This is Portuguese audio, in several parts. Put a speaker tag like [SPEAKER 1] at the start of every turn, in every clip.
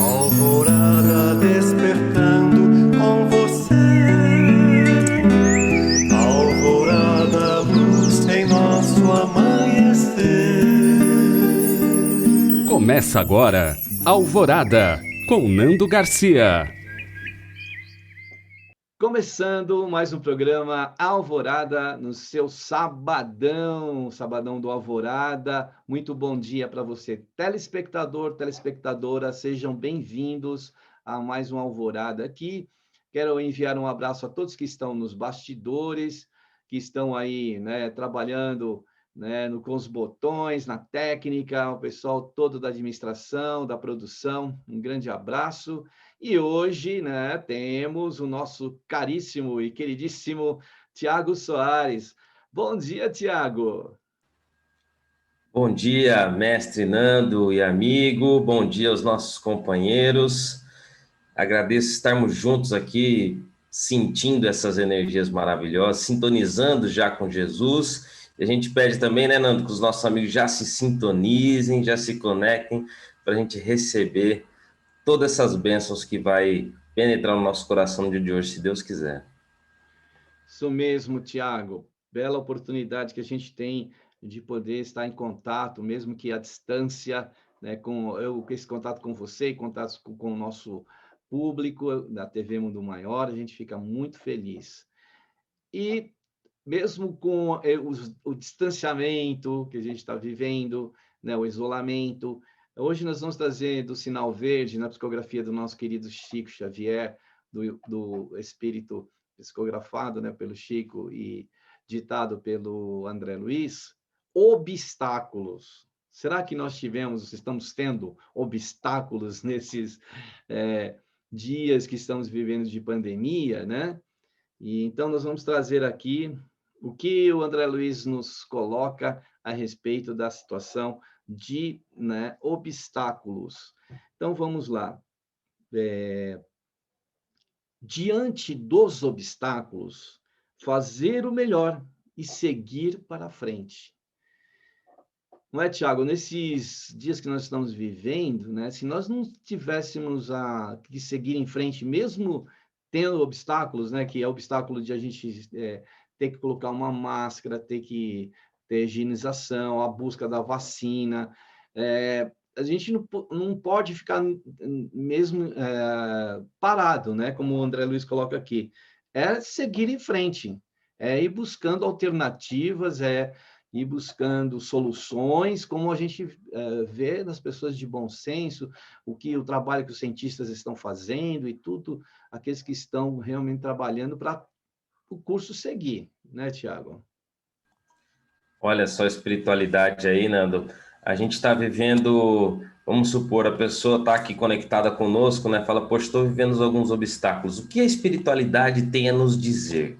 [SPEAKER 1] Alvorada despertando com você. Alvorada, luz em nosso amanhecer.
[SPEAKER 2] Começa agora, Alvorada, com Nando Garcia.
[SPEAKER 3] Começando mais um programa Alvorada no seu sabadão do Alvorada. Muito bom dia para você, telespectador, telespectadora, sejam bem-vindos a mais um Alvorada aqui. Quero enviar um abraço a todos que estão nos bastidores, que estão aí, né, trabalhando, né, com os botões, na técnica, o pessoal todo da administração, da produção. Um grande abraço. E hoje, né, temos o nosso caríssimo e queridíssimo Tiago Soares. Bom dia, Tiago.
[SPEAKER 4] Bom dia, mestre Nando e amigo. Bom dia aos nossos companheiros. Agradeço estarmos juntos aqui, sentindo essas energias maravilhosas, sintonizando já com Jesus. E a gente pede também, né, Nando, que os nossos amigos já se sintonizem, já se conectem, para a gente receber todas essas bênçãos que vai penetrar no nosso coração no dia de hoje, se Deus quiser.
[SPEAKER 3] Isso mesmo, Tiago. Bela oportunidade que a gente tem de poder estar em contato, mesmo que à distância, né, com esse contato com você, e contato com o nosso público da TV Mundo Maior, a gente fica muito feliz. E mesmo com o distanciamento que a gente está vivendo, né, o isolamento, hoje nós vamos trazer do sinal verde na psicografia do nosso querido Chico Xavier, do Espírito psicografado, né, pelo Chico e ditado pelo André Luiz, obstáculos. Será que nós estamos tendo obstáculos nesses dias que estamos vivendo de pandemia, né? E então nós vamos trazer aqui o que o André Luiz nos coloca a respeito da situação de, né, obstáculos. Então vamos lá. Diante dos obstáculos, fazer o melhor e seguir para frente. Não é, Tiago? Nesses dias que nós estamos vivendo, né, se nós não tivéssemos que seguir em frente, mesmo tendo obstáculos, né, que é o obstáculo de a gente ter que colocar uma máscara, ter que ter higienização, a busca da vacina, a gente não pode ficar mesmo parado, né, como o André Luiz coloca aqui. É seguir em frente, é ir buscando alternativas, ir buscando soluções, como a gente vê nas pessoas de bom senso, o trabalho que os cientistas estão fazendo e tudo, aqueles que estão realmente trabalhando para o curso seguir, né, Tiago?
[SPEAKER 4] Olha só a espiritualidade aí, Nando. A gente está vivendo, vamos supor, a pessoa está aqui conectada conosco, né? Fala, poxa, estou vivendo alguns obstáculos. O que a espiritualidade tem a nos dizer?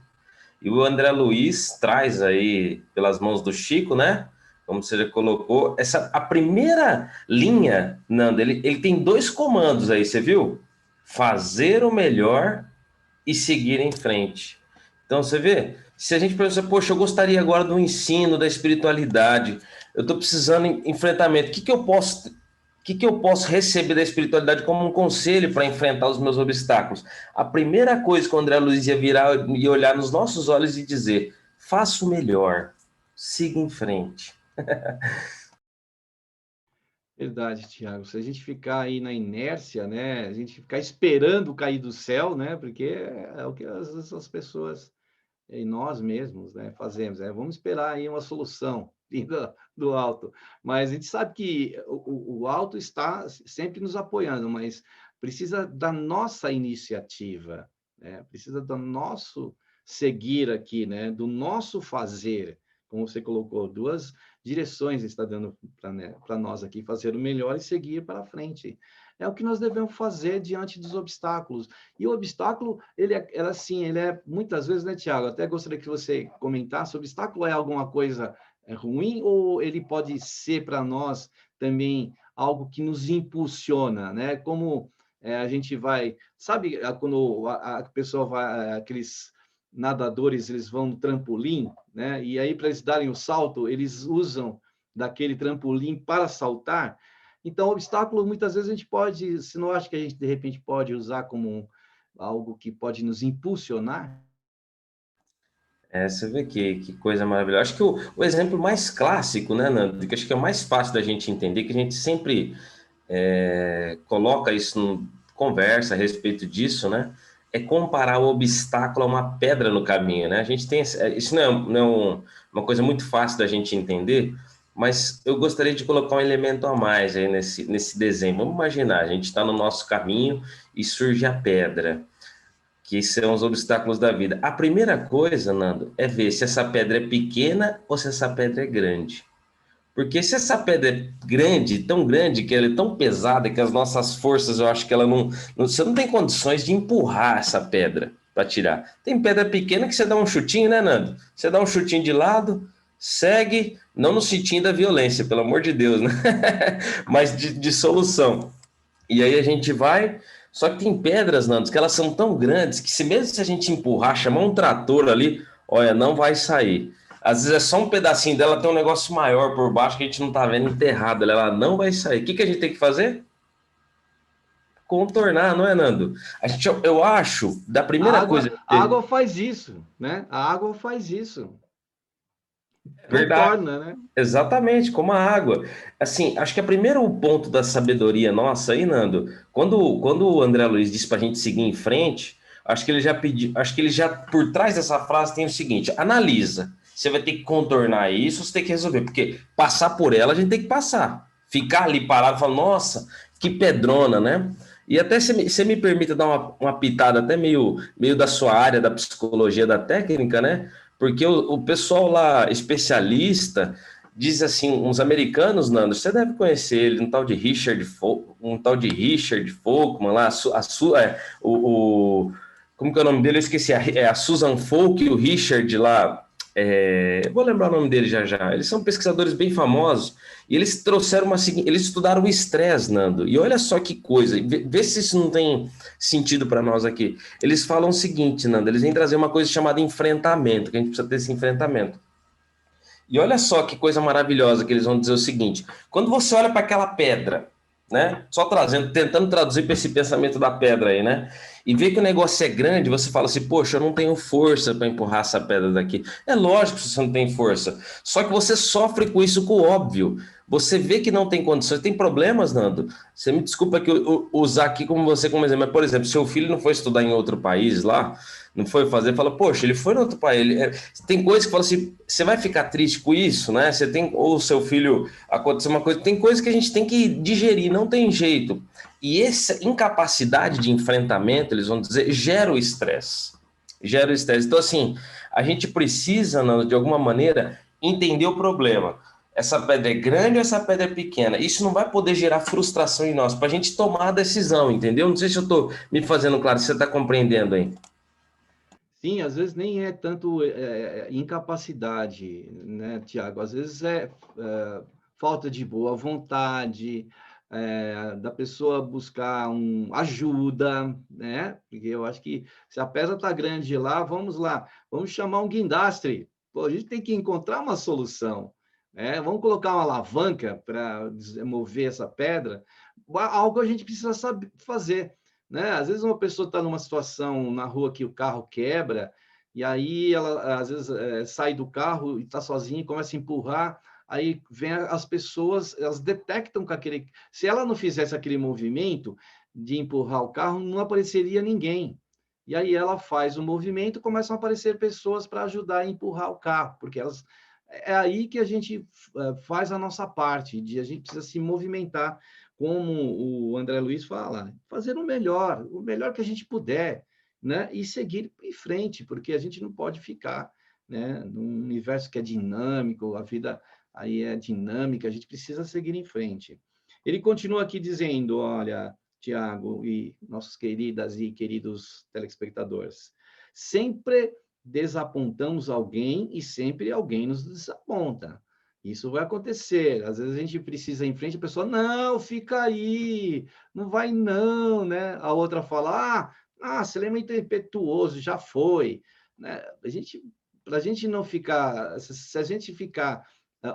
[SPEAKER 4] E o André Luiz traz aí, pelas mãos do Chico, né? Como você já colocou, a primeira linha, Nando, ele tem dois comandos aí, você viu? Fazer o melhor e seguir em frente. Então, você vê, se a gente pensa, poxa, eu gostaria agora do ensino, da espiritualidade, eu estou precisando de enfrentamento, o que que eu posso receber da espiritualidade como um conselho para enfrentar os meus obstáculos? A primeira coisa que o André Luiz ia virar e olhar nos nossos olhos e dizer, faça o melhor, siga em frente.
[SPEAKER 3] Verdade, Tiago. Se a gente ficar aí na inércia, né, a gente ficar esperando cair do céu, né, porque é o que as pessoas e nós mesmos, né, fazemos. Vamos esperar aí uma solução vinda do alto. Mas a gente sabe que o alto está sempre nos apoiando, mas precisa da nossa iniciativa, né? Precisa do nosso seguir aqui, né? Do nosso fazer. Como você colocou, duas direções está dando para nós aqui, fazer o melhor e seguir para frente. É o que nós devemos fazer diante dos obstáculos. E o obstáculo, ele é muitas vezes, né, Tiago? Até gostaria que você comentasse, o obstáculo é alguma coisa ruim ou ele pode ser para nós também algo que nos impulsiona, né? Como a gente vai, sabe, quando a pessoa vai, aqueles nadadores, eles vão no trampolim, né? E aí para eles darem o salto, eles usam daquele trampolim para saltar. Então, obstáculo, muitas vezes a gente pode, se não acha que a gente, de repente, pode usar como algo que pode nos impulsionar?
[SPEAKER 4] Você vê que coisa maravilhosa. Acho que o exemplo mais clássico, né, Nando, que acho que é o mais fácil da gente entender, que a gente sempre coloca isso, conversa a respeito disso, né? É comparar o obstáculo a uma pedra no caminho, né? A gente tem isso não é uma coisa muito fácil da gente entender, mas eu gostaria de colocar um elemento a mais aí nesse desenho. Vamos imaginar, a gente está no nosso caminho e surge a pedra, que são os obstáculos da vida. A primeira coisa, Nando, é ver se essa pedra é pequena ou se essa pedra é grande. Porque se essa pedra é grande, tão grande, que ela é tão pesada, que as nossas forças, eu acho que ela você não tem condições de empurrar essa pedra para tirar. Tem pedra pequena que você dá um chutinho, né, Nando? Você dá um chutinho de lado, segue, não no sentido da violência, pelo amor de Deus, né? Mas de solução. E aí a gente vai. Só que tem pedras, Nando, que elas são tão grandes que se mesmo se a gente empurrar, chamar um trator ali, olha, não vai sair. Às vezes é só um pedacinho dela, tem um negócio maior por baixo que a gente não tá vendo enterrado. Ela não vai sair. O que a gente tem que fazer? Contornar, não é, Nando? Eu acho, da primeira coisa.
[SPEAKER 3] A água faz isso, né? A água faz isso.
[SPEAKER 4] Verdade.
[SPEAKER 3] Contorna, né?
[SPEAKER 4] Exatamente, como a água. Assim, acho que o primeiro ponto da sabedoria nossa aí, Nando, quando o André Luiz disse para a gente seguir em frente, acho que ele já pediu, acho que ele já, por trás dessa frase, tem o seguinte: analisa. Você vai ter que contornar isso, você tem que resolver, porque passar por ela a gente tem que passar. Ficar ali parado e falar, nossa, que pedrona, né? E até você me permite dar uma pitada até meio da sua área da psicologia da técnica, né? Porque o pessoal lá, especialista, diz assim, uns americanos, Nando, você deve conhecer ele, um tal de Richard Folkman lá, como que é o nome dele? Eu esqueci, a Susan Folk e o Richard lá, eu vou lembrar o nome dele já já. Eles são pesquisadores bem famosos e eles trouxeram eles estudaram o estresse, Nando. E olha só que coisa, vê se isso não tem sentido para nós aqui. Eles falam o seguinte, Nando, eles vêm trazer uma coisa chamada enfrentamento, que a gente precisa ter esse enfrentamento. E olha só que coisa maravilhosa que eles vão dizer o seguinte: quando você olha para aquela pedra, né? Só tentando traduzir para esse pensamento da pedra aí, né? E vê que o negócio é grande, você fala assim, poxa, eu não tenho força para empurrar essa pedra daqui. É lógico que você não tem força. Só que você sofre com isso, com o óbvio. Você vê que não tem condições, tem problemas, Nando. Você me desculpa que eu usar aqui como exemplo, mas, por exemplo, seu filho não foi estudar em outro país lá, não foi fazer, fala, poxa, ele foi no outro país. Tem coisa que fala assim, você vai ficar triste com isso, né? Ou seu filho aconteceu uma coisa, tem coisa que a gente tem que digerir, não tem jeito. E essa incapacidade de enfrentamento, eles vão dizer, gera o estresse. Gera o estresse. Então, assim, a gente precisa, de alguma maneira, entender o problema. Essa pedra é grande ou essa pedra é pequena? Isso não vai poder gerar frustração em nós, para a gente tomar a decisão, entendeu? Não sei se eu estou me fazendo claro, se você está compreendendo aí.
[SPEAKER 3] Sim, às vezes nem é tanto incapacidade, né, Tiago? Às vezes é falta de boa vontade, da pessoa buscar ajuda, né? Porque eu acho que se a pedra está grande lá, vamos chamar um guindastre. Pô, a gente tem que encontrar uma solução, né? Vamos colocar uma alavanca para mover essa pedra. Algo a gente precisa saber fazer, né? Às vezes uma pessoa está numa situação na rua que o carro quebra, e aí ela, às vezes, sai do carro e está sozinha e começa a empurrar, aí vem as pessoas, elas detectam que se ela não fizesse aquele movimento de empurrar o carro, não apareceria ninguém. E aí ela faz o movimento, começam a aparecer pessoas para ajudar a empurrar o carro, porque é aí que a gente faz a nossa parte, a gente precisa se movimentar, como o André Luiz fala, fazer o melhor que a gente puder, né? E seguir em frente, porque a gente não pode ficar, né, num universo que é dinâmico, a vida aí é dinâmica, a gente precisa seguir em frente. Ele continua aqui dizendo, olha, Tiago e nossos queridas e queridos telespectadores, sempre desapontamos alguém e sempre alguém nos desaponta. Isso vai acontecer. Às vezes a gente precisa ir em frente, a pessoa, não, fica aí, não vai não, né? A outra fala, você é muito impetuoso, já foi. Né? Para a gente não ficar, se a gente ficar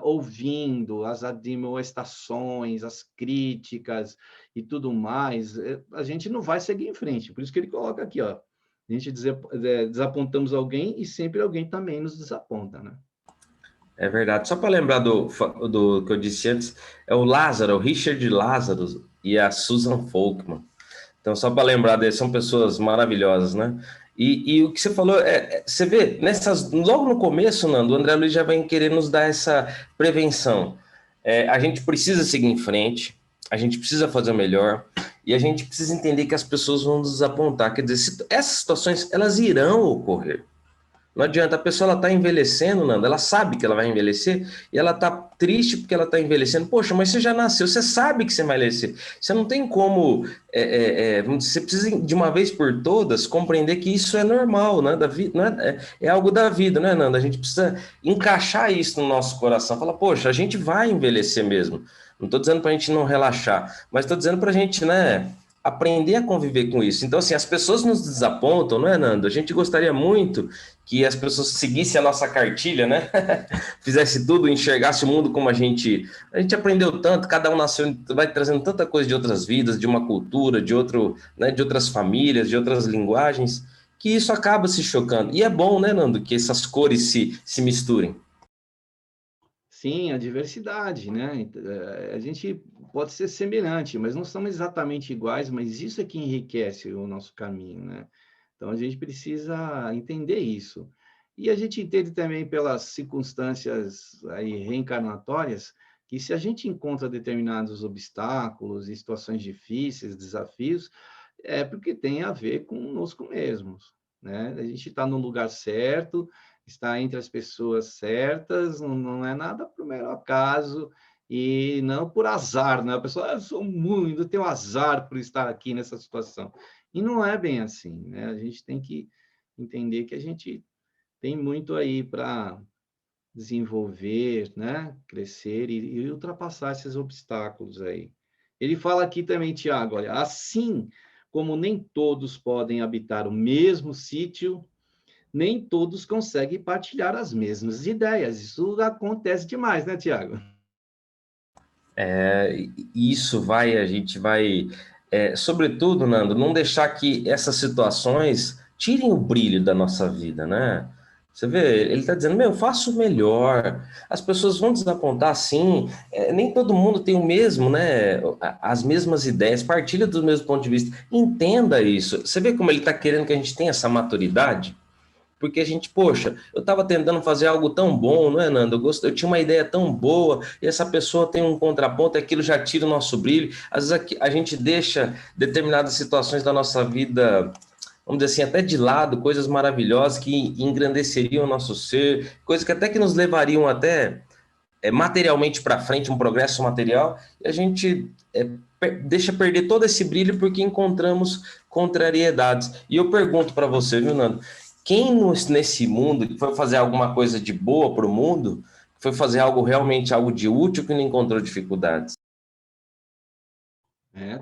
[SPEAKER 3] ouvindo as admoestações, as críticas e tudo mais, a gente não vai seguir em frente. Por isso que ele coloca aqui, ó, a gente desapontamos alguém e sempre alguém também nos desaponta, né?
[SPEAKER 4] É verdade. Só para lembrar do que eu disse antes, é o Lázaro, o Richard Lázaro e a Susan Folkman. Então, só para lembrar deles, são pessoas maravilhosas, né? E o que você falou, você vê, logo no começo, Nando, o André Luiz já vem querer nos dar essa prevenção. A gente precisa seguir em frente, a gente precisa fazer o melhor, e a gente precisa entender que as pessoas vão nos desapontar. Quer dizer, essas situações, elas irão ocorrer. Não adianta, a pessoa ela está envelhecendo, Nando, ela sabe que ela vai envelhecer e ela está triste porque ela está envelhecendo. Poxa, mas você já nasceu, você sabe que você vai envelhecer. Você não tem como, você precisa de uma vez por todas compreender que isso é normal, né? Da vida, não é algo da vida, né, Nando? A gente precisa encaixar isso no nosso coração. Falar, poxa, a gente vai envelhecer mesmo. Não estou dizendo para a gente não relaxar, mas estou dizendo para a gente, né? Aprender a conviver com isso. Então, assim, as pessoas nos desapontam, não é, Nando? A gente gostaria muito que as pessoas seguissem a nossa cartilha, né? Fizesse tudo, enxergasse o mundo como a gente aprendeu tanto, cada um nasceu, vai trazendo tanta coisa de outras vidas, de uma cultura, de outro, né, de outras famílias, de outras linguagens, que isso acaba se chocando. E é bom, né, Nando, que essas cores se misturem.
[SPEAKER 3] Sim, a diversidade, né? A gente pode ser semelhante, mas não somos exatamente iguais, mas isso é que enriquece o nosso caminho, né? Então a gente precisa entender isso. E a gente entende também pelas circunstâncias aí reencarnatórias que se a gente encontra determinados obstáculos e situações difíceis, desafios, é porque tem a ver conosco mesmos, né? A gente está no lugar certo, está entre as pessoas certas, não é nada por mero acaso e não por azar, né? A pessoa, eu sou muito, eu tenho azar por estar aqui nessa situação. E não é bem assim, né? A gente tem que entender que a gente tem muito aí para desenvolver, né? Crescer e ultrapassar esses obstáculos aí. Ele fala aqui também, Tiago, olha, assim como nem todos podem habitar o mesmo sítio, nem todos conseguem partilhar as mesmas ideias. Isso acontece demais, né, Tiago?
[SPEAKER 4] Isso a gente vai, sobretudo, Nando, não deixar que essas situações tirem o brilho da nossa vida, né? Você vê, ele está dizendo, meu, eu faço o melhor. As pessoas vão desapontar, sim. Nem todo mundo tem o mesmo, né? As mesmas ideias, partilha do mesmo ponto de vista. Entenda isso. Você vê como ele está querendo que a gente tenha essa maturidade? Porque a gente, poxa, eu estava tentando fazer algo tão bom, não é, Nando? Eu tinha uma ideia tão boa, e essa pessoa tem um contraponto, e aquilo já tira o nosso brilho. Às vezes a gente deixa determinadas situações da nossa vida, vamos dizer assim, até de lado, coisas maravilhosas que engrandeceriam o nosso ser, coisas que até que nos levariam até materialmente para frente, um progresso material, e a gente deixa perder todo esse brilho porque encontramos contrariedades. E eu pergunto para você, viu, Nando? Quem nesse mundo que foi fazer alguma coisa de boa para o mundo, foi fazer algo realmente algo de útil que não encontrou dificuldades?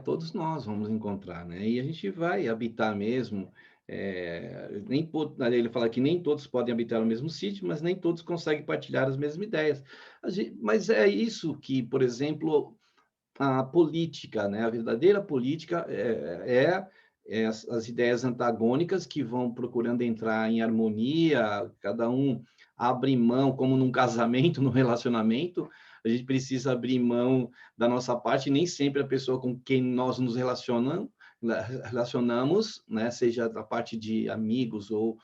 [SPEAKER 3] Todos nós vamos encontrar, né? E a gente vai habitar mesmo. Ele fala que nem todos podem habitar o mesmo sítio, mas nem todos conseguem partilhar as mesmas ideias. Mas é isso que, por exemplo, a política, né? A verdadeira política é as ideias antagônicas que vão procurando entrar em harmonia, cada um abre mão, como num casamento, num relacionamento, a gente precisa abrir mão da nossa parte, nem sempre a pessoa com quem nós nos relacionamos, né? Seja da parte de amigos ou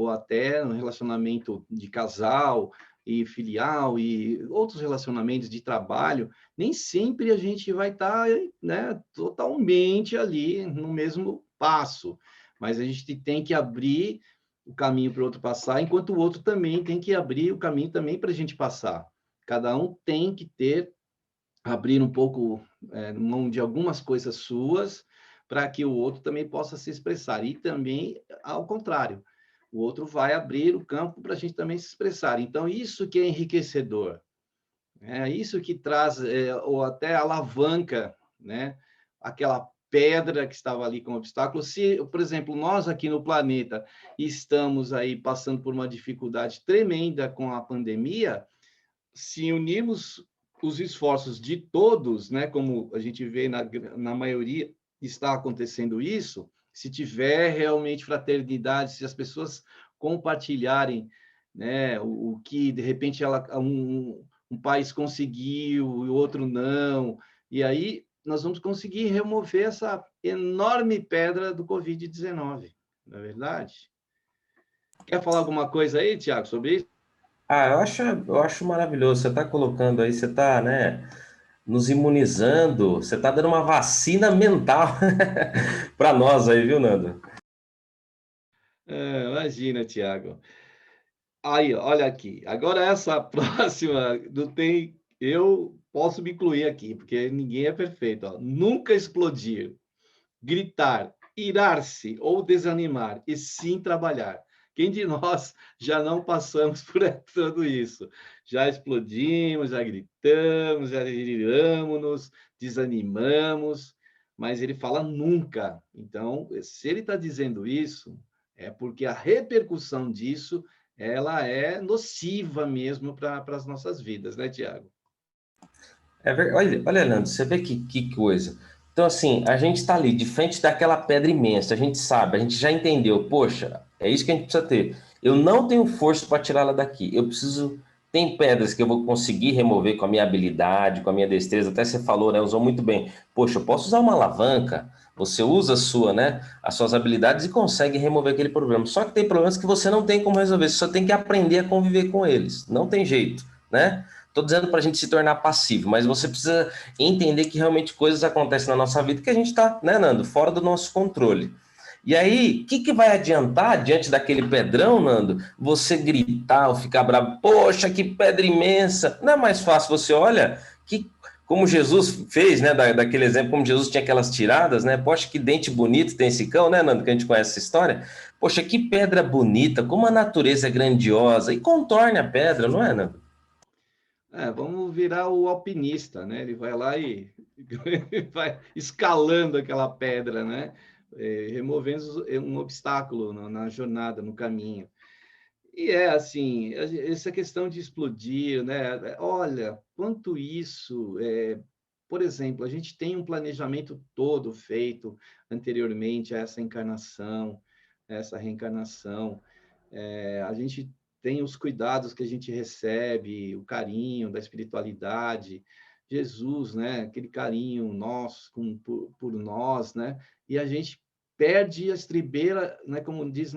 [SPEAKER 3] até no relacionamento de casal e filial e outros relacionamentos de trabalho, nem sempre a gente vai estar, né, totalmente ali no mesmo passo, mas a gente tem que abrir o caminho para o outro passar, enquanto o outro também tem que abrir o caminho também para a gente passar. Cada um tem que abrir um pouco mão de algumas coisas suas para que o outro também possa se expressar. E também, ao contrário, o outro vai abrir o campo para a gente também se expressar. Então, isso que é enriquecedor. É isso que traz, ou até alavanca, né? Aquela pedra que estava ali como obstáculo. Se, por exemplo, nós aqui no planeta estamos aí passando por uma dificuldade tremenda com a pandemia, se unirmos os esforços de todos, né, como a gente vê na maioria está acontecendo isso, se tiver realmente fraternidade, se as pessoas compartilharem, né, o que de repente um país conseguiu e o outro não, e aí nós vamos conseguir remover essa enorme pedra do Covid-19, não é verdade? Quer falar alguma coisa aí, Tiago, sobre isso?
[SPEAKER 4] Eu acho maravilhoso. Você está colocando aí, você está, né, nos imunizando, você está dando uma vacina mental para nós aí, viu, Nando?
[SPEAKER 3] Imagina, Tiago. Aí, olha aqui. Agora essa próxima não tem. Eu posso me incluir aqui, porque ninguém é perfeito. Ó. Nunca explodir, gritar, irar-se ou desanimar, e sim trabalhar. Quem de nós já não passamos por tudo isso? Já explodimos, já gritamos, já iramos-nos, desanimamos, mas ele fala nunca. Então, se ele está dizendo isso, é porque a repercussão disso ela é nociva mesmo para as nossas vidas, né, Tiago?
[SPEAKER 4] Olha, Nando, você vê que coisa. Então, assim, a gente está ali de frente daquela pedra imensa, a gente sabe, a gente já entendeu, poxa, é isso que a gente precisa ter. Eu não tenho força para tirá-la daqui, eu preciso. Tem pedras que eu vou conseguir remover com a minha habilidade, com a minha destreza, até você falou, né? Usou muito bem. Poxa, eu posso usar uma alavanca, você usa a sua, né? As suas habilidades e consegue remover aquele problema. Só que tem problemas que você não tem como resolver, você só tem que aprender a conviver com eles. Não tem jeito, né? Estou dizendo para a gente se tornar passivo, mas você precisa entender que realmente coisas acontecem na nossa vida que a gente está, né, Nando, fora do nosso controle. E aí, o que vai adiantar diante daquele pedrão, Nando? Você gritar ou ficar bravo, poxa, que pedra imensa. Não é mais fácil, você olha, como Jesus fez, né, daquele exemplo, como Jesus tinha aquelas tiradas, né? Poxa, que dente bonito tem esse cão, né, Nando, que a gente conhece essa história. Poxa, que pedra bonita, como a natureza é grandiosa. E contorne a pedra, não é, Nando?
[SPEAKER 3] Vamos virar o alpinista, né? Ele vai lá e vai escalando aquela pedra, né? Removendo um obstáculo na jornada, no caminho. E é assim, essa questão de explodir, né? Olha, quanto isso, por exemplo, a gente tem um planejamento todo feito anteriormente a essa encarnação, a essa reencarnação. A gente tem os cuidados que a gente recebe, o carinho da espiritualidade, Jesus, né? Aquele carinho nosso por nós, né? E a gente perde a estribeira, né? Como diz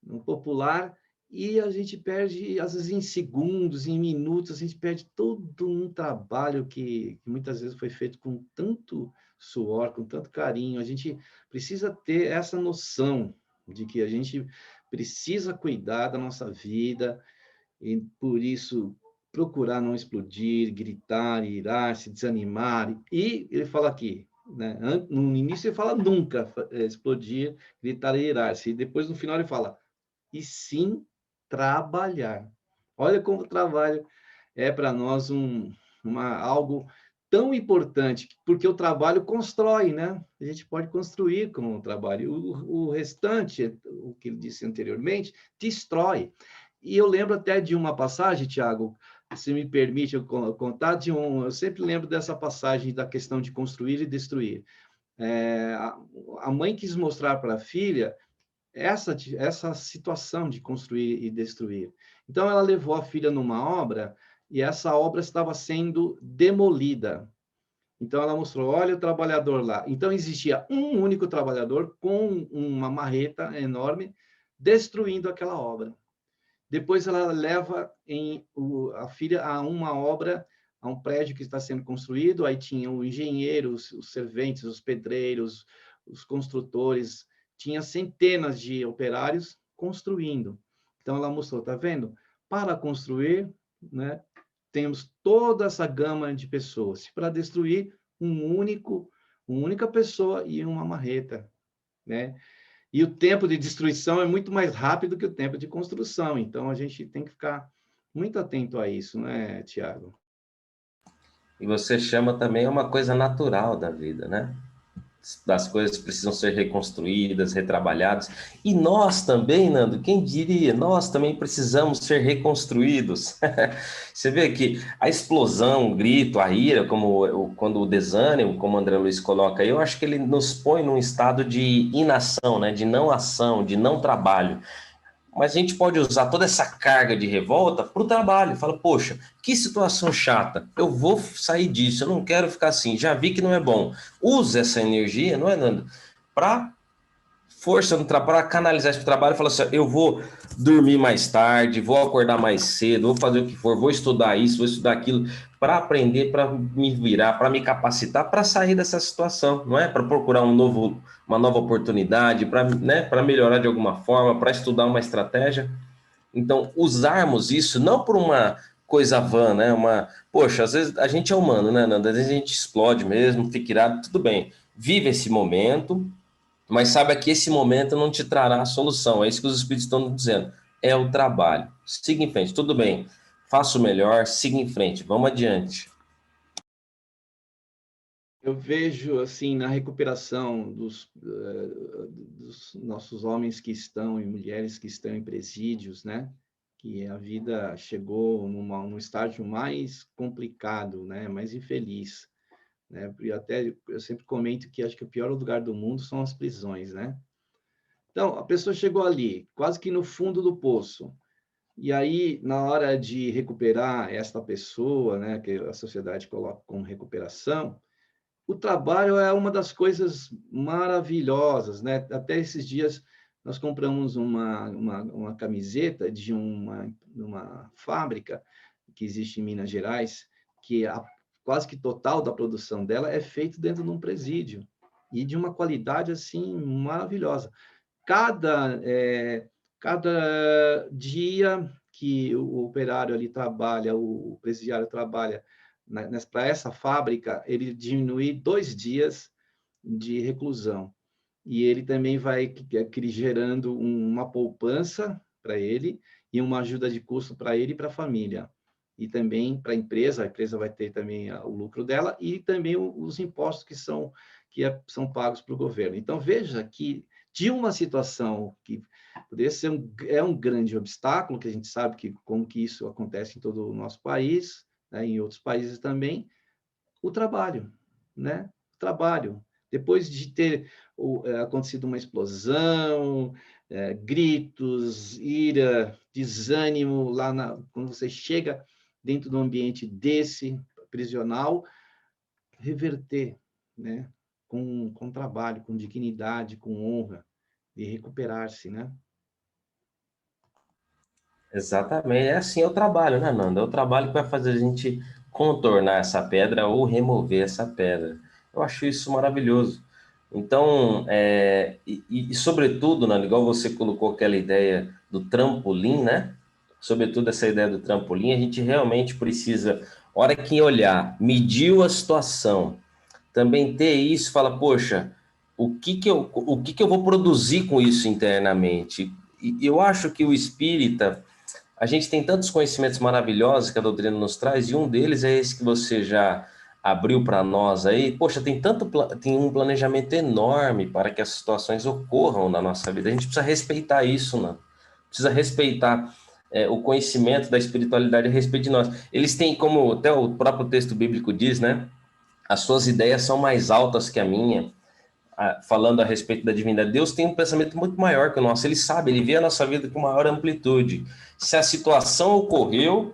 [SPEAKER 3] no popular, e a gente perde, às vezes, em segundos, em minutos, a gente perde todo um trabalho que muitas vezes foi feito com tanto suor, com tanto carinho. A gente precisa ter essa noção de que a gente precisa cuidar da nossa vida e, por isso, procurar não explodir, gritar, irar, se desanimar. E ele fala aqui, né? No início ele fala nunca explodir, gritar e irar-se. E depois, no final, ele fala, e sim trabalhar. Olha como o trabalho é para nós algo tão importante, porque o trabalho constrói, né? A gente pode construir com o trabalho. O restante, o que ele disse anteriormente, destrói. E eu lembro até de uma passagem, Tiago, se me permite eu contar, eu sempre lembro dessa passagem da questão de construir e destruir. A mãe quis mostrar para a filha essa situação de construir e destruir. Então, ela levou a filha numa obra e essa obra estava sendo demolida. Então, ela mostrou, olha o trabalhador lá. Então, existia um único trabalhador com uma marreta enorme destruindo aquela obra. Depois, ela leva a filha a uma obra, a um prédio que está sendo construído, aí tinha o engenheiro, os serventes, os pedreiros, os construtores, tinha centenas de operários construindo. Então, ela mostrou, tá vendo? Para construir, né, temos toda essa gama de pessoas. Para destruir, uma única pessoa e uma marreta, né? E o tempo de destruição é muito mais rápido que o tempo de construção. Então, a gente tem que ficar muito atento a isso, né, Tiago?
[SPEAKER 4] E você chama também uma coisa natural da vida, né? das coisas precisam ser reconstruídas, retrabalhadas. E nós também, Nando, quem diria, nós também precisamos ser reconstruídos. Você vê que a explosão, o grito, a ira, quando o desânimo, como o André Luiz coloca aí, eu acho que ele nos põe num estado de inação, né? De não ação, de não trabalho. Mas a gente pode usar toda essa carga de revolta para o trabalho. Fala, poxa, que situação chata. Eu vou sair disso, eu não quero ficar assim. Já vi que não é bom. Use essa energia, não é, Nando? Para força no trabalho, para canalizar esse trabalho e falar assim, eu vou dormir mais tarde, vou acordar mais cedo, vou fazer o que for, vou estudar isso, vou estudar aquilo, para aprender, para me virar, para me capacitar, para sair dessa situação, não é? Para procurar uma nova oportunidade, para, né, para melhorar de alguma forma, para estudar uma estratégia. Então, usarmos isso não por uma coisa vã, né? Poxa, às vezes a gente é humano, né, Nando? Às vezes a gente explode mesmo, fica irado, tudo bem. Vive esse momento, mas saiba que esse momento não te trará a solução. É isso que os espíritos estão dizendo. É o trabalho. Siga em frente. Tudo bem. Faça o melhor. Siga em frente. Vamos adiante.
[SPEAKER 3] Eu vejo, assim, na recuperação dos nossos homens que estão e mulheres que estão em presídios, né? Que a vida chegou num estágio mais complicado, né? Mais infeliz, né? E até eu sempre comento que acho que o pior lugar do mundo são as prisões, né? Então, a pessoa chegou ali, quase que no fundo do poço. E aí, na hora de recuperar esta pessoa, né, que a sociedade coloca como recuperação, o trabalho é uma das coisas maravilhosas, né? Até esses dias nós compramos uma camiseta de uma fábrica que existe em Minas Gerais, que quase que total da produção dela é feito dentro de um presídio e de uma qualidade assim maravilhosa. Cada dia que o operário ali trabalha, o presidiário trabalha para essa fábrica, ele diminui 2 dias de reclusão. E ele também vai gerando uma poupança para ele e uma ajuda de custo para ele e para a família. E também para a empresa vai ter também o lucro dela e também os impostos que são pagos para o governo. Então, veja que de uma situação que poderia ser um grande obstáculo, que a gente sabe como que isso acontece em todo o nosso país, né, em outros países também, o trabalho, né? O trabalho. Depois de ter acontecido uma explosão, gritos, ira, desânimo, quando você chega dentro de um ambiente desse, prisional, reverter, né? Com trabalho, com dignidade, com honra, e recuperar-se, né?
[SPEAKER 4] Exatamente. É assim é o trabalho, né, Nando? É o trabalho que vai fazer a gente contornar essa pedra ou remover essa pedra. Eu acho isso maravilhoso. Então, sobretudo, Nando, igual você colocou aquela ideia do trampolim, né? Sobretudo essa ideia do trampolim, a gente realmente precisa, hora que olhar, mediu a situação, também ter isso, fala, poxa, o que que eu vou produzir com isso internamente? E eu acho que o espírita, a gente tem tantos conhecimentos maravilhosos que a doutrina nos traz, e um deles é esse que você já abriu para nós aí. Poxa, tem um planejamento enorme para que as situações ocorram na nossa vida. A gente precisa respeitar isso, né? Precisa respeitar o conhecimento da espiritualidade a respeito de nós. Eles têm, como até o próprio texto bíblico diz, né? As suas ideias são mais altas que a minha, falando a respeito da divindade. Deus tem um pensamento muito maior que o nosso, ele sabe, ele vê a nossa vida com maior amplitude. Se a situação ocorreu,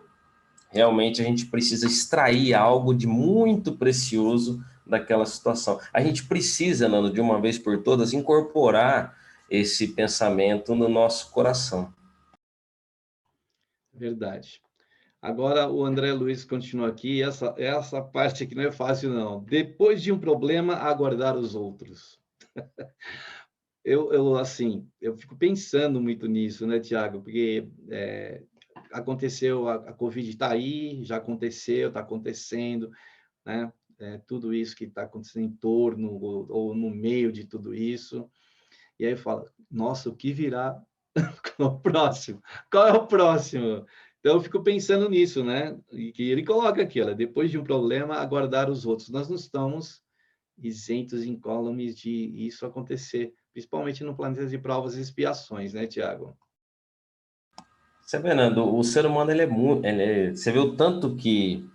[SPEAKER 4] realmente a gente precisa extrair algo de muito precioso daquela situação. A gente precisa, Nando, de uma vez por todas, incorporar esse pensamento no nosso coração.
[SPEAKER 3] Verdade. Agora o André Luiz continua aqui, essa parte aqui não é fácil, não. Depois de um problema, aguardar os outros. Assim, eu fico pensando muito nisso, né, Tiago? Porque aconteceu, a Covid está aí, já aconteceu, está acontecendo, né? Tudo isso que está acontecendo em torno ou no meio de tudo isso. E aí eu falo, nossa, o que virá no próximo? Qual é o próximo? Então, eu fico pensando nisso, né? E que ele coloca aqui, olha, depois de um problema, aguardar os outros. Nós não estamos isentos, incólumes de isso acontecer, principalmente no planeta de provas e expiações, né, Tiago?
[SPEAKER 4] Você vê, Nando, o ser humano, ele é muito... Você vê o tanto que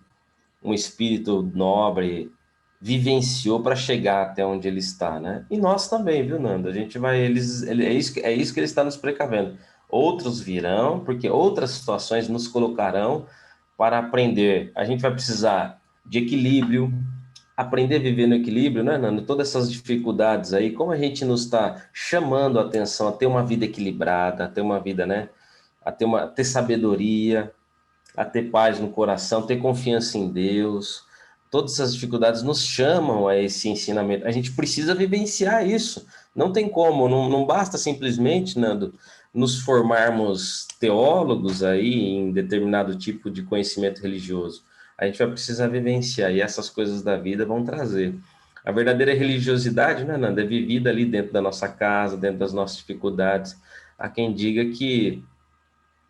[SPEAKER 4] um espírito nobre vivenciou para chegar até onde ele está, né? E nós também, viu, Nando? A gente vai, é isso que ele está nos precavendo. Outros virão, porque outras situações nos colocarão para aprender. A gente vai precisar de equilíbrio, aprender a viver no equilíbrio, né, Nando? Todas essas dificuldades aí, como a gente nos está chamando a atenção a ter uma vida equilibrada, a ter uma vida, né? Ter sabedoria, a ter paz no coração, ter confiança em Deus. Todas essas dificuldades nos chamam a esse ensinamento. A gente precisa vivenciar isso. Não tem como, não basta simplesmente, Nando, nos formarmos teólogos aí em determinado tipo de conhecimento religioso. A gente vai precisar vivenciar e essas coisas da vida vão trazer. A verdadeira religiosidade, né, Nando, é vivida ali dentro da nossa casa, dentro das nossas dificuldades. Há quem diga que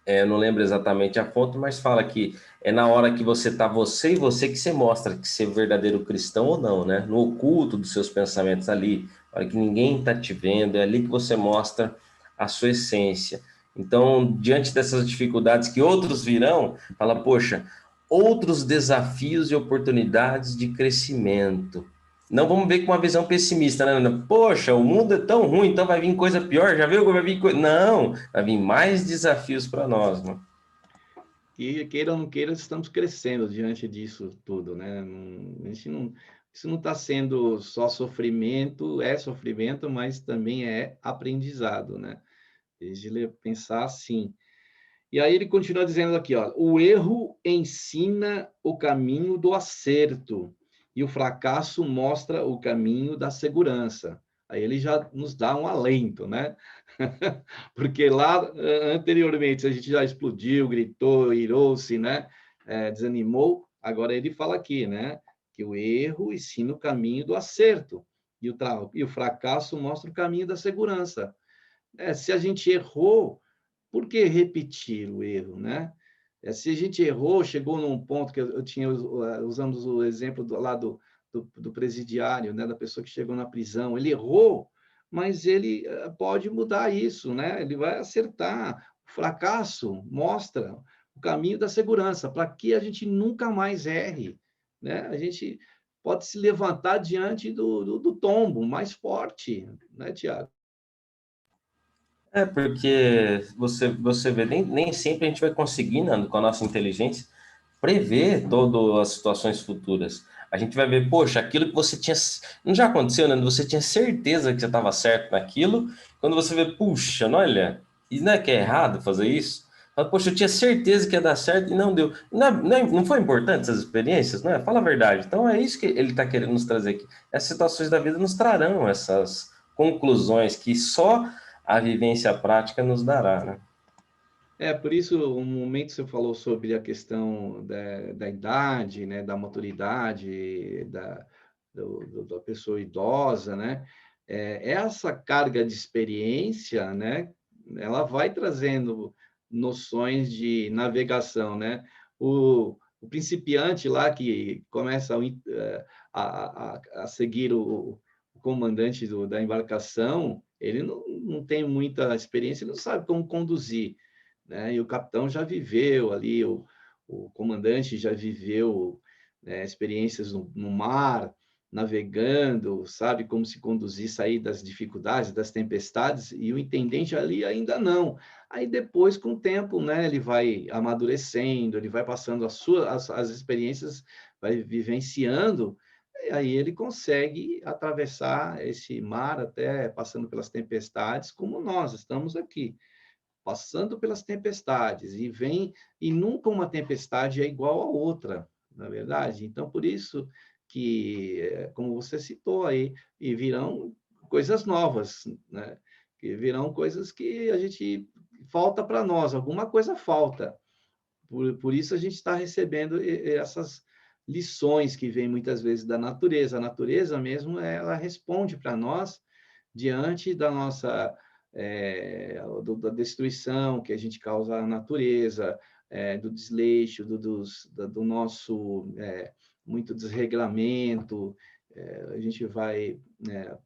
[SPEAKER 4] eu não lembro exatamente a fonte, mas fala que é na hora que você tá você e você que você mostra que você é verdadeiro cristão ou não, né? No oculto dos seus pensamentos ali, na hora que ninguém tá te vendo, é ali que você mostra a sua essência. Então, diante dessas dificuldades que outros virão, fala, poxa, outros desafios e oportunidades de crescimento. Não vamos ver com uma visão pessimista, né, Nanda? Poxa, o mundo é tão ruim, então vai vir coisa pior. Já viu que vai vir coisa... Não, vai vir mais desafios para nós, né?
[SPEAKER 3] E queira ou não queira, estamos crescendo diante disso tudo, né? Isso não está sendo só sofrimento, é sofrimento, mas também é aprendizado, né? Desde ele pensar assim. E aí ele continua dizendo aqui, ó, o erro ensina o caminho do acerto e o fracasso mostra o caminho da segurança. Aí ele já nos dá um alento, né? Porque lá anteriormente a gente já explodiu, gritou, irou-se, né? Desanimou. Agora ele fala aqui, né? Que o erro ensina o caminho do acerto e o fracasso mostra o caminho da segurança. Se a gente errou, por que repetir o erro, né? Se a gente errou, chegou num ponto que eu tinha, usamos o exemplo lá do presidiário, né? Da pessoa que chegou na prisão, ele errou, mas ele pode mudar isso, né? Ele vai acertar. O fracasso mostra o caminho da segurança, para que a gente nunca mais erre, né? A gente pode se levantar diante do tombo mais forte, né, Tiago?
[SPEAKER 4] Porque você vê, nem sempre a gente vai conseguir, Nando, com a nossa inteligência, prever todas as situações futuras. A gente vai ver, poxa, aquilo que você tinha. Não já aconteceu, Nando? Você tinha certeza que você estava certo naquilo, quando você vê, puxa, não, olha, e não é que é errado fazer isso? Fala, poxa, eu tinha certeza que ia dar certo e não deu. Não foi importante essas experiências, não é? Fala a verdade. Então é isso que ele está querendo nos trazer aqui. Essas situações da vida nos trarão essas conclusões que só a vivência prática nos dará, né?
[SPEAKER 3] Por isso, um momento você falou sobre a questão da idade, né, da maturidade, da pessoa idosa, né? Essa carga de experiência, né, ela vai trazendo noções de navegação, né? O principiante lá que começa a seguir o comandante da embarcação, ele não tem muita experiência, ele não sabe como conduzir, né? E o capitão já viveu ali, o comandante já viveu, né, experiências no mar, navegando, sabe como se conduzir, sair das dificuldades, das tempestades, e o intendente ali ainda não. Aí depois, com o tempo, né, ele vai amadurecendo, ele vai passando as experiências, vai vivenciando, e aí ele consegue atravessar esse mar até passando pelas tempestades, como nós estamos aqui passando pelas tempestades, e nunca uma tempestade é igual a outra, na verdade. Então, por isso que, como você citou aí, e virão coisas novas, né? Que virão coisas que a gente falta para nós, alguma coisa falta. Por isso a gente está recebendo essas lições que vêm muitas vezes da natureza. A natureza mesmo, ela responde para nós diante da nossa da destruição que a gente causa à natureza, do desleixo, do nosso muito desregramento, a gente vai, né,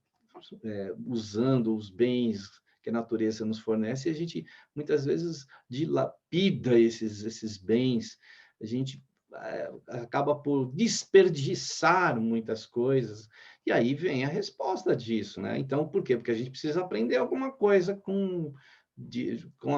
[SPEAKER 3] usando os bens que a natureza nos fornece, e a gente muitas vezes dilapida esses bens, a gente acaba por desperdiçar muitas coisas, e aí vem a resposta disso, né? Então, por quê? Porque a gente precisa aprender alguma coisa com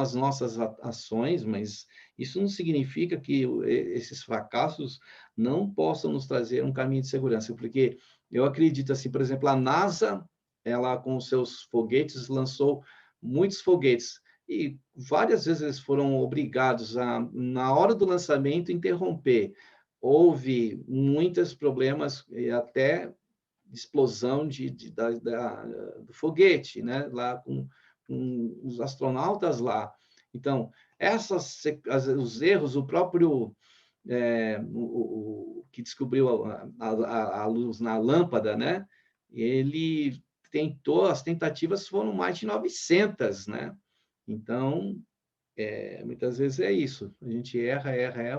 [SPEAKER 3] as nossas ações, mas isso não significa que esses fracassos não possam nos trazer um caminho de segurança, porque eu acredito assim, por exemplo, a NASA, ela com os seus foguetes lançou muitos foguetes e várias vezes eles foram obrigados a, na hora do lançamento, interromper. Houve muitos problemas e até explosão do foguete, né? Lá com os astronautas lá. Então, os erros, o próprio que descobriu a luz na lâmpada, né? Ele tentou, as tentativas foram mais de 900, né? Então, muitas vezes é isso. A gente erra,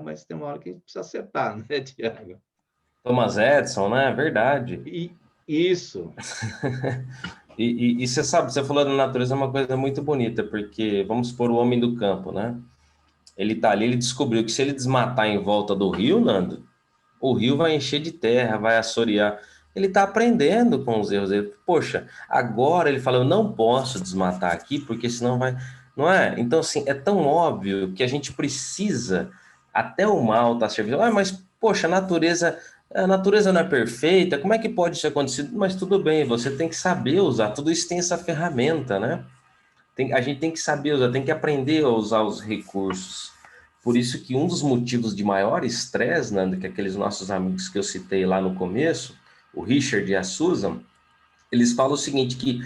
[SPEAKER 3] mas tem uma hora que a gente precisa acertar, né, Tiago?
[SPEAKER 4] Thomas Edison, né? Verdade.
[SPEAKER 3] E isso.
[SPEAKER 4] E você sabe, você falou da natureza é uma coisa muito bonita, porque vamos supor o homem do campo, né? Ele tá ali, ele descobriu que se ele desmatar em volta do rio, Nando, o rio vai encher de terra, vai assorear. Ele tá aprendendo com os erros dele. Poxa, agora ele fala, eu não posso desmatar aqui, porque senão vai... Não é? Então, assim, é tão óbvio que a gente precisa, até o mal tá servindo. Ah, mas, poxa, a natureza não é perfeita, como é que pode isso acontecer? Mas tudo bem, você tem que saber usar, tudo isso tem essa ferramenta, né? A gente tem que saber usar, tem que aprender a usar os recursos. Por isso que um dos motivos de maior estresse, Nando, que aqueles nossos amigos que eu citei lá no começo, o Richard e a Susan, eles falam o seguinte, que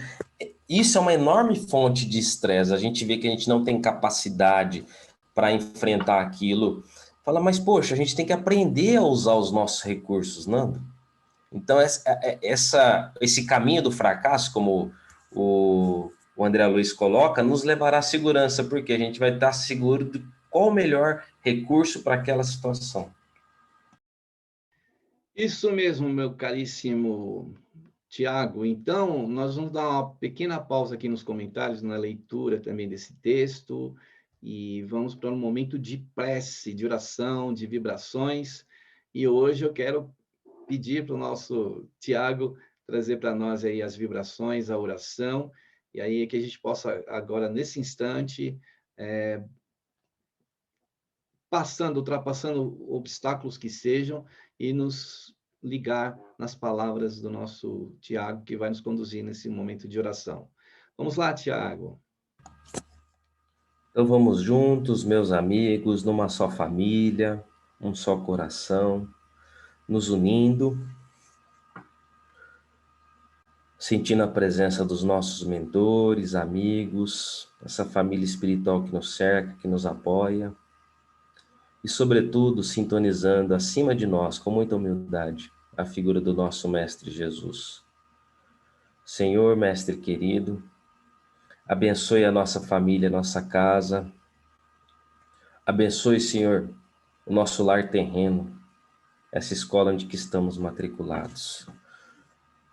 [SPEAKER 4] isso é uma enorme fonte de estresse. A gente vê que a gente não tem capacidade para enfrentar aquilo. Fala, mas poxa, a gente tem que aprender a usar os nossos recursos, Nando. Então, esse caminho do fracasso, como o André Luiz coloca, nos levará à segurança, porque a gente vai estar seguro de qual o melhor recurso para aquela situação.
[SPEAKER 3] Isso mesmo, meu caríssimo Tiago. Então, nós vamos dar uma pequena pausa aqui nos comentários, na leitura também desse texto, e vamos para um momento de prece, de oração, de vibrações. E hoje eu quero pedir para o nosso Tiago trazer para nós aí as vibrações, a oração, e aí que a gente possa agora, nesse instante, ultrapassando obstáculos que sejam, e nos ligar nas palavras do nosso Tiago, que vai nos conduzir nesse momento de oração. Vamos lá, Tiago.
[SPEAKER 4] Então vamos juntos, meus amigos, numa só família, um só coração, nos unindo, sentindo a presença dos nossos mentores, amigos, essa família espiritual que nos cerca, que nos apoia, e sobretudo sintonizando acima de nós, com muita humildade, a figura do nosso Mestre Jesus. Senhor, Mestre querido, abençoe a nossa família, a nossa casa, abençoe, Senhor, o nosso lar terreno, essa escola onde que estamos matriculados.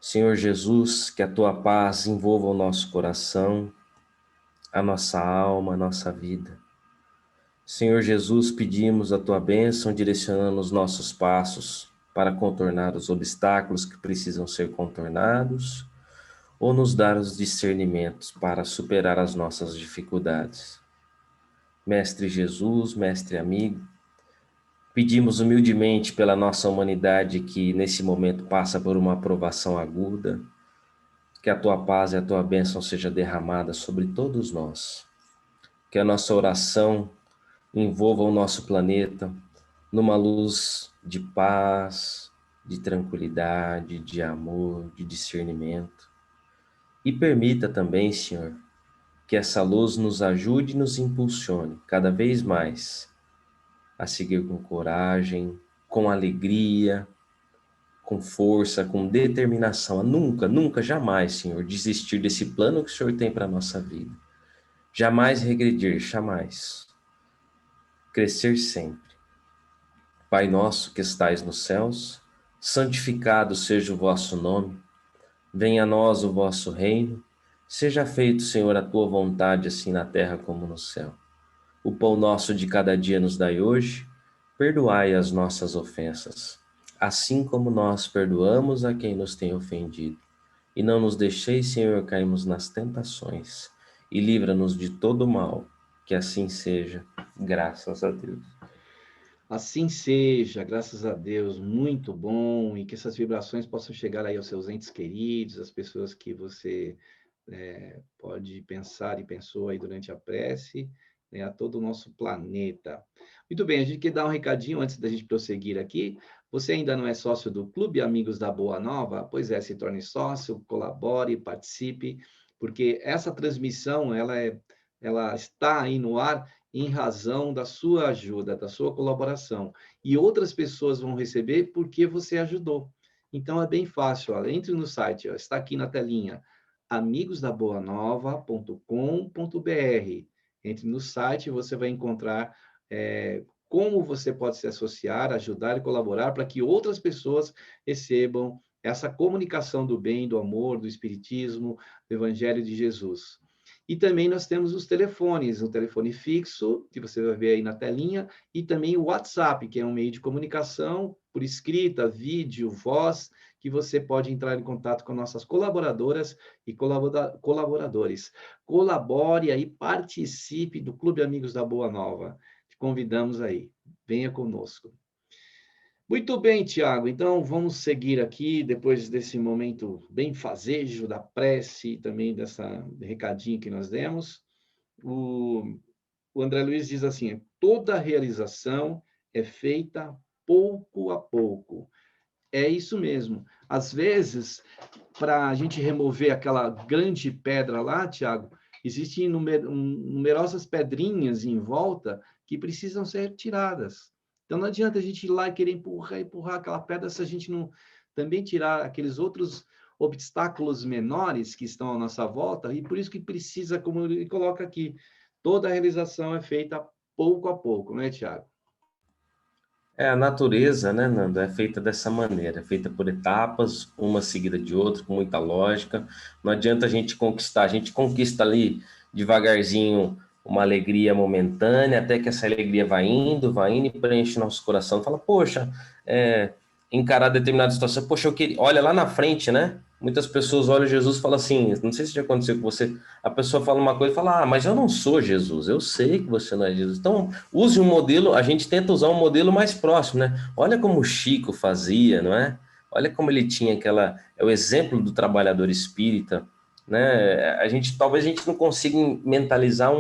[SPEAKER 4] Senhor Jesus, que a Tua paz envolva o nosso coração, a nossa alma, a nossa vida. Senhor Jesus, pedimos a Tua bênção, direcionando os nossos passos para contornar os obstáculos que precisam ser contornados, ou nos dar os discernimentos para superar as nossas dificuldades. Mestre Jesus, Mestre amigo, pedimos humildemente pela nossa humanidade que nesse momento passa por uma provação aguda, que a Tua paz e a Tua bênção seja derramada sobre todos nós, que a nossa oração envolva o nosso planeta numa luz de paz, de tranquilidade, de amor, de discernimento. E permita também, Senhor, que essa luz nos ajude e nos impulsione cada vez mais a seguir com coragem, com alegria, com força, com determinação, a nunca, nunca, jamais, Senhor, desistir desse plano que o Senhor tem para a nossa vida. Jamais regredir, jamais. Crescer sempre. Pai nosso que estais nos céus, santificado seja o vosso nome, venha a nós o vosso reino, seja feito, Senhor, a tua vontade, assim na terra como no céu. O pão nosso de cada dia nos dai hoje, perdoai as nossas ofensas, assim como nós perdoamos a quem nos tem ofendido. E não nos deixeis, Senhor, cairmos nas tentações, e livra-nos de todo mal, que assim seja, graças a Deus.
[SPEAKER 3] Assim seja, graças a Deus, muito bom, e que essas vibrações possam chegar aí aos seus entes queridos, às pessoas que você pode pensar e pensou aí durante a prece, né, a todo o nosso planeta. Muito bem, a gente quer dar um recadinho antes da gente prosseguir aqui. Você ainda não é sócio do Clube Amigos da Boa Nova? Pois é, se torne sócio, colabore, participe, porque essa transmissão, ela está aí no ar em razão da sua ajuda, da sua colaboração. E outras pessoas vão receber porque você ajudou. Então, é bem fácil. Ó, entre no site, ó, está aqui na telinha, amigosdaboanova.com.br. Entre no site, você vai encontrar como você pode se associar, ajudar e colaborar para que outras pessoas recebam essa comunicação do bem, do amor, do espiritismo, do evangelho de Jesus. E também nós temos os telefones, o telefone fixo, que você vai ver aí na telinha, e também o WhatsApp, que é um meio de comunicação por escrita, vídeo, voz, que você pode entrar em contato com nossas colaboradoras e colaboradores. Colabore aí, participe do Clube Amigos da Boa Nova. Te convidamos aí, venha conosco. Muito bem, Tiago. Então, vamos seguir aqui, depois desse momento bem fazejo da prece e também dessa recadinho que nós demos. O André Luiz diz assim, toda realização é feita pouco a pouco. É isso mesmo. Às vezes, para a gente remover aquela grande pedra lá, Tiago, existem numerosas pedrinhas em volta que precisam ser tiradas. Então, não adianta a gente ir lá e querer empurrar aquela pedra se a gente não também tirar aqueles outros obstáculos menores que estão à nossa volta, e por isso que precisa, como ele coloca aqui, toda a realização é feita pouco a pouco, não é, Tiago?
[SPEAKER 4] A natureza, né, Nando, é feita dessa maneira, é feita por etapas, uma seguida de outra, com muita lógica. Não adianta a gente conquistar, a gente conquista ali devagarzinho uma alegria momentânea, até que essa alegria vai indo e preenche nosso coração. Fala, poxa, encarar determinada situação, poxa, eu queria... Olha lá na frente, né? Muitas pessoas olham Jesus e falam assim, não sei se já aconteceu com você, a pessoa fala uma coisa e fala, mas eu não sou Jesus, eu sei que você não é Jesus. Então, use um modelo, a gente tenta usar um modelo mais próximo, né? Olha como o Chico fazia, não é? Olha como ele tinha é o exemplo do trabalhador espírita, né? Talvez a gente não consiga mentalizar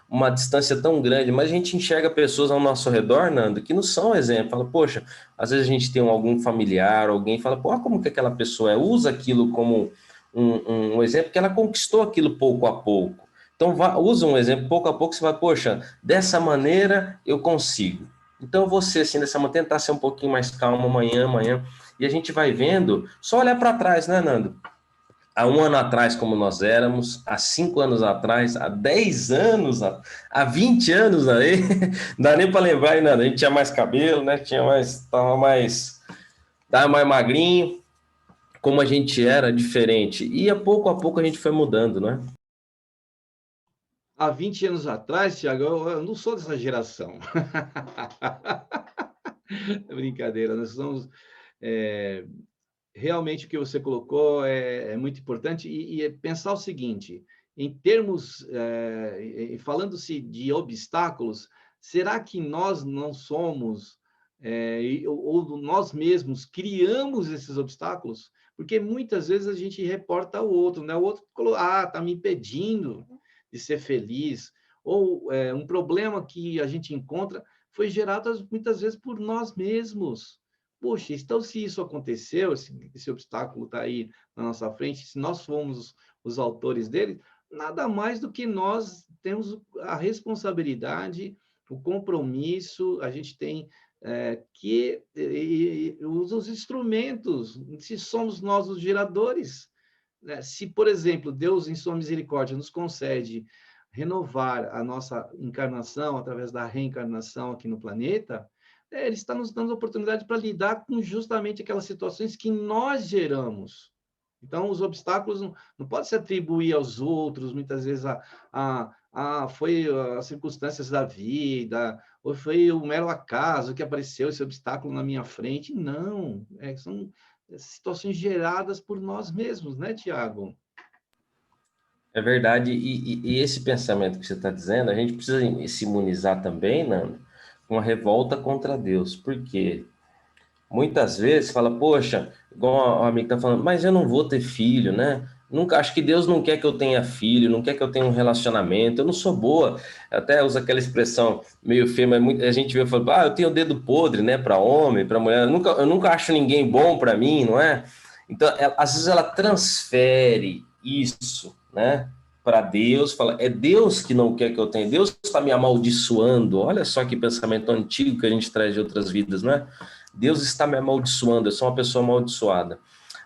[SPEAKER 4] uma distância tão grande, mas a gente enxerga pessoas ao nosso redor, Nando, que não são exemplo. Fala, poxa, às vezes a gente tem algum familiar, alguém fala, pô, como que aquela pessoa usa aquilo como um exemplo, que ela conquistou aquilo pouco a pouco. Então, usa um exemplo, pouco a pouco você vai, poxa, dessa maneira eu consigo. Então, você, assim, dessa maneira, tentar ser um pouquinho mais calmo amanhã, e a gente vai vendo, só olhar para trás, né, Nando? Há um ano atrás, como nós éramos, há 5 anos atrás, há 10 anos, há 20 anos aí, não dá nem para lembrar ainda, a gente tinha mais cabelo, né? Tava mais magrinho, como a gente era diferente. E a pouco a gente foi mudando, né?
[SPEAKER 3] Há 20 anos atrás, Tiago, eu não sou dessa geração. É brincadeira, nós somos... realmente o que você colocou é muito importante e é pensar o seguinte, em termos, falando-se de obstáculos, será que nós não somos, ou nós mesmos criamos esses obstáculos? Porque muitas vezes a gente reporta ao outro, né? O outro falou, está me impedindo de ser feliz, ou um problema que a gente encontra foi gerado muitas vezes por nós mesmos. Poxa, então se isso aconteceu, esse obstáculo está aí na nossa frente, se nós fomos os autores dele, nada mais do que nós temos a responsabilidade, o compromisso, a gente tem os instrumentos, se somos nós os geradores. Né? Se, por exemplo, Deus, em sua misericórdia, nos concede renovar a nossa encarnação através da reencarnação aqui no planeta, Ele está nos dando oportunidade para lidar com justamente aquelas situações que nós geramos. Então, os obstáculos não podem se atribuir aos outros, muitas vezes foi as circunstâncias da vida, ou foi o mero acaso que apareceu esse obstáculo na minha frente. Não, são situações geradas por nós mesmos, né, Tiago?
[SPEAKER 4] É verdade, e esse pensamento que você está dizendo, a gente precisa se imunizar também, Nando, com a revolta contra Deus. Por quê? Muitas vezes fala, poxa, igual o amigo está falando, mas eu não vou ter filho, né? Nunca, acho que Deus não quer que eu tenha filho, não quer que eu tenha um relacionamento, eu não sou boa. Até usa aquela expressão meio feia, mas a gente vê falando, eu tenho o dedo podre, né, para homem, para mulher, eu nunca acho ninguém bom para mim, não é? Então, às vezes ela transfere isso, né, para Deus, fala, é Deus que não quer que eu tenha, Deus está me amaldiçoando. Olha só que pensamento antigo que a gente traz de outras vidas, não é? Deus está me amaldiçoando, eu sou uma pessoa amaldiçoada.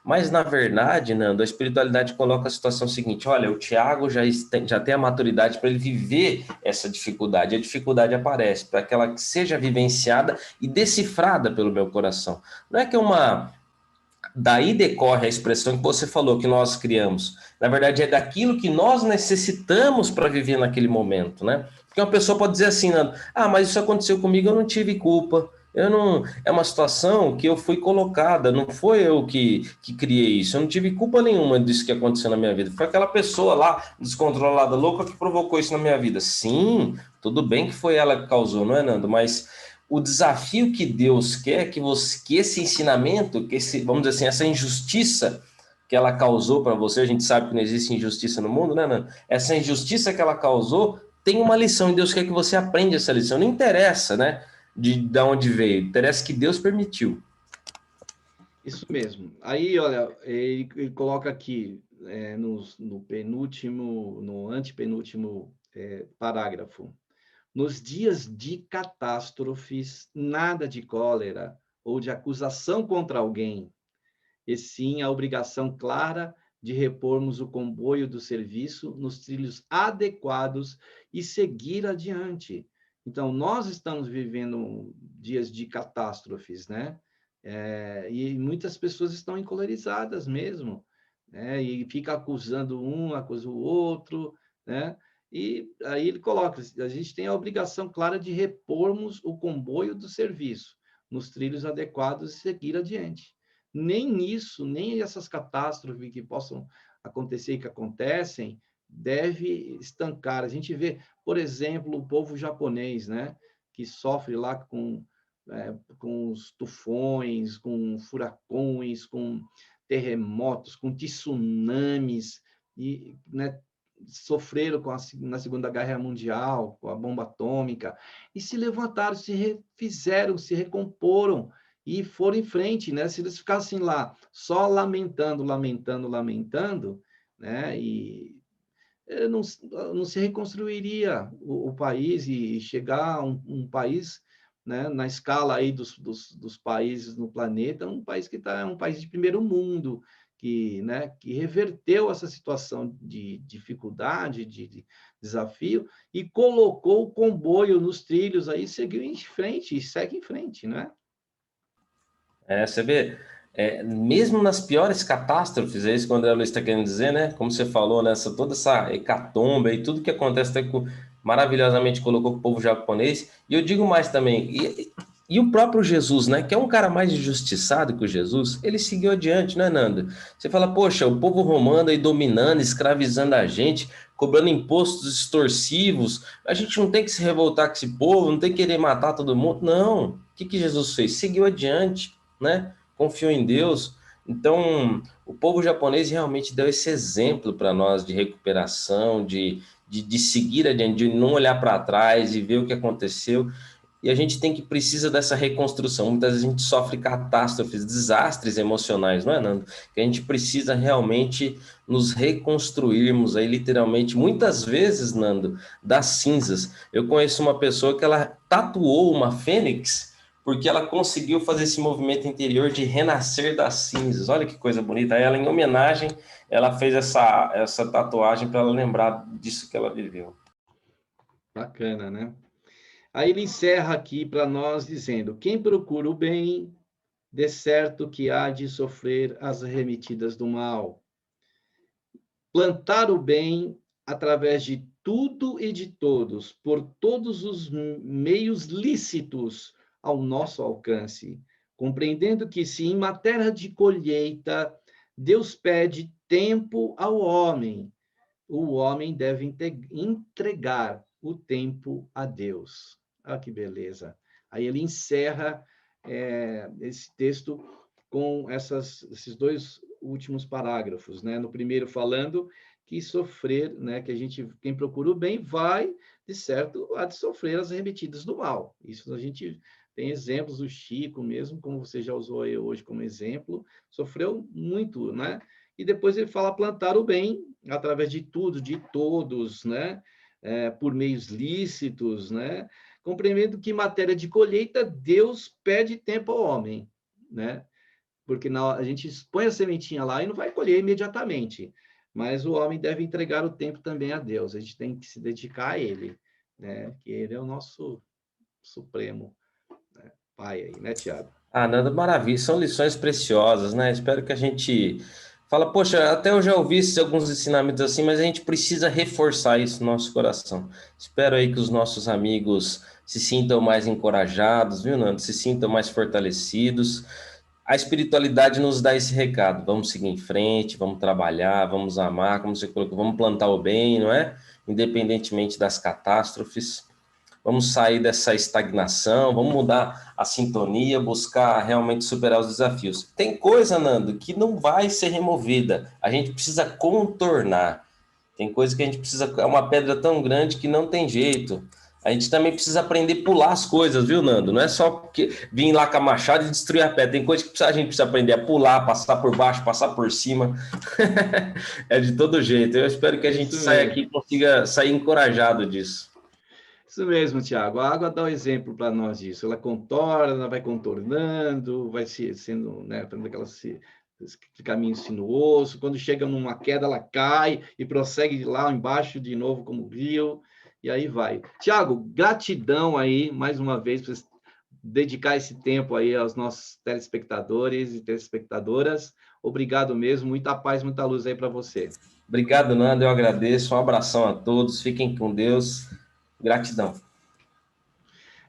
[SPEAKER 4] Mas, na verdade, Nando, a espiritualidade coloca a situação seguinte, olha, o Tiago já tem a maturidade para ele viver essa dificuldade. A dificuldade aparece para que ela seja vivenciada e decifrada pelo meu coração. Não é que é uma... Daí decorre a expressão que você falou, que nós criamos. Na verdade, é daquilo que nós necessitamos para viver naquele momento, né? Porque uma pessoa pode dizer assim, Nando, mas isso aconteceu comigo, eu não tive culpa. Eu não, é uma situação que eu fui colocada, não foi eu que criei isso, eu não tive culpa nenhuma disso que aconteceu na minha vida, foi aquela pessoa lá, descontrolada, louca, que provocou isso na minha vida. Sim, tudo bem que foi ela que causou, não é, Nando? Mas o desafio que Deus quer que esse ensinamento, vamos dizer assim, essa injustiça que ela causou para você, a gente sabe que não existe injustiça no mundo, né, Nando? Essa injustiça que ela causou tem uma lição, e Deus quer que você aprenda essa lição, não interessa, né? De onde veio, interessa que Deus permitiu.
[SPEAKER 3] Isso mesmo. Aí, olha, ele coloca aqui no antepenúltimo parágrafo. Nos dias de catástrofes, nada de cólera ou de acusação contra alguém, e sim a obrigação clara de repormos o comboio do serviço nos trilhos adequados e seguir adiante. Então, nós estamos vivendo dias de catástrofes, né? E muitas pessoas estão encolerizadas mesmo, né? E fica acusando um, acusa o outro, né? E aí ele coloca, a gente tem a obrigação clara de repormos o comboio do serviço nos trilhos adequados e seguir adiante. Nem isso, nem essas catástrofes que possam acontecer e que acontecem, deve estancar. A gente vê, por exemplo, o povo japonês, né? Que sofre lá com os tufões, com furacões, com terremotos, com tsunamis, e, né, sofreram na Segunda Guerra Mundial, com a bomba atômica, e se levantaram, se refizeram, se recomporam e foram em frente, né? Se eles ficassem lá só lamentando, né? E não se reconstruiria o país e chegar a um país, né, na escala aí dos países no planeta, um país que é um país de primeiro mundo, né, que reverteu essa situação de dificuldade, de desafio, e colocou o comboio nos trilhos aí, seguiu em frente e segue em frente, né?
[SPEAKER 4] Você vê, mesmo nas piores catástrofes, é isso que o André Luiz está querendo dizer, né? Como você falou, toda essa hecatombe e tudo que acontece, maravilhosamente colocou com o povo japonês. E eu digo mais também, e o próprio Jesus, né? Que é um cara mais injustiçado que o Jesus, ele seguiu adiante, né, Nando? Você fala, poxa, o povo romano aí dominando, escravizando a gente, cobrando impostos extorsivos, a gente não tem que se revoltar com esse povo, não tem que querer matar todo mundo. Não. O que Jesus fez? Seguiu adiante, né? Confiou em Deus. Então, o povo japonês realmente deu esse exemplo para nós de recuperação, de seguir adiante, de não olhar para trás e ver o que aconteceu. E a gente precisa dessa reconstrução. Muitas vezes a gente sofre catástrofes, desastres emocionais, não é, Nando? Que a gente precisa realmente nos reconstruirmos aí, literalmente, muitas vezes, Nando, das cinzas. Eu conheço uma pessoa que ela tatuou uma fênix porque ela conseguiu fazer esse movimento interior de renascer das cinzas. Olha que coisa bonita. Ela, em homenagem, ela fez essa tatuagem para ela lembrar disso que ela viveu.
[SPEAKER 3] Bacana, né? Aí ele encerra aqui para nós dizendo: quem procura o bem, de certo que há de sofrer as remetidas do mal. Plantar o bem através de tudo e de todos, por todos os meios lícitos ao nosso alcance, compreendendo que, se em matéria de colheita Deus pede tempo ao homem, o homem deve entregar o tempo a Deus. Ah, que beleza! Aí ele encerra esse texto com esses dois últimos parágrafos, né? No primeiro falando que sofrer, né? Que quem procura o bem vai, de certo, há de sofrer as remetidas do mal. Isso a gente tem exemplos do Chico mesmo, como você já usou aí hoje como exemplo, sofreu muito, né? E depois ele fala plantar o bem através de tudo, de todos, né? Por meios lícitos, né? Compreendendo que, em matéria de colheita, Deus pede tempo ao homem, né? Porque a gente põe a sementinha lá e não vai colher imediatamente, mas o homem deve entregar o tempo também a Deus, a gente tem que se dedicar a Ele, né? Que Ele é o nosso supremo, né? Pai aí, né, Tiago?
[SPEAKER 4] Ah, Nando, maravilha, são lições preciosas, né? Espero que a gente fala, poxa, até eu já ouvi alguns ensinamentos assim, mas a gente precisa reforçar isso no nosso coração. Espero aí que os nossos amigos se sintam mais encorajados, viu, Nando? Se sintam mais fortalecidos. A espiritualidade nos dá esse recado. Vamos seguir em frente, vamos trabalhar, vamos amar, como você colocou, vamos plantar o bem, não é? Independentemente das catástrofes. Vamos sair dessa estagnação, vamos mudar a sintonia, buscar realmente superar os desafios. Tem coisa, Nando, que não vai ser removida. A gente precisa contornar. Tem coisa que a gente precisa... É uma pedra tão grande que não tem jeito. A gente também precisa aprender a pular as coisas, viu, Nando? Não é só vir lá com a machada e destruir a pedra. Tem coisa que a gente precisa aprender a pular, passar por baixo, passar por cima. É de todo jeito. Eu espero que a gente saia aqui e consiga sair encorajado disso.
[SPEAKER 3] Isso mesmo, Tiago. A água dá um exemplo para nós disso. Ela contorna, ela vai contornando, vai sendo, né, esse caminho sinuoso. Quando chega numa queda, ela cai e prossegue de lá embaixo de novo como rio. E aí vai. Tiago, gratidão aí, mais uma vez, por dedicar esse tempo aí aos nossos telespectadores e telespectadoras. Obrigado mesmo. Muita paz, muita luz aí para você.
[SPEAKER 4] Obrigado, Nando. Eu agradeço. Um abração a todos. Fiquem com Deus. Gratidão.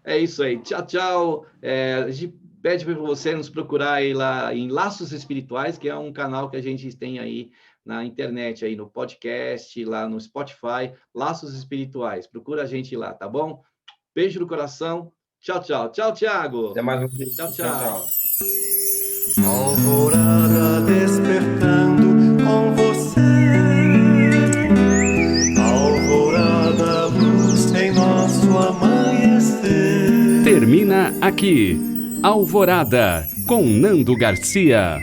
[SPEAKER 3] É isso aí. Tchau, tchau. A gente pede para você nos procurar aí lá em Laços Espirituais, que é um canal que a gente tem aí na internet, aí no podcast, lá no Spotify, Laços Espirituais. Procura a gente lá, tá bom? Beijo no coração. Tchau, tchau. Tchau, Tiago.
[SPEAKER 4] Até mais um vídeo.
[SPEAKER 3] Tchau, tchau.
[SPEAKER 1] Alvorada despertando com você. Alvorada, luz em nosso amanhecer.
[SPEAKER 2] Termina aqui, Alvorada, com Nando Garcia.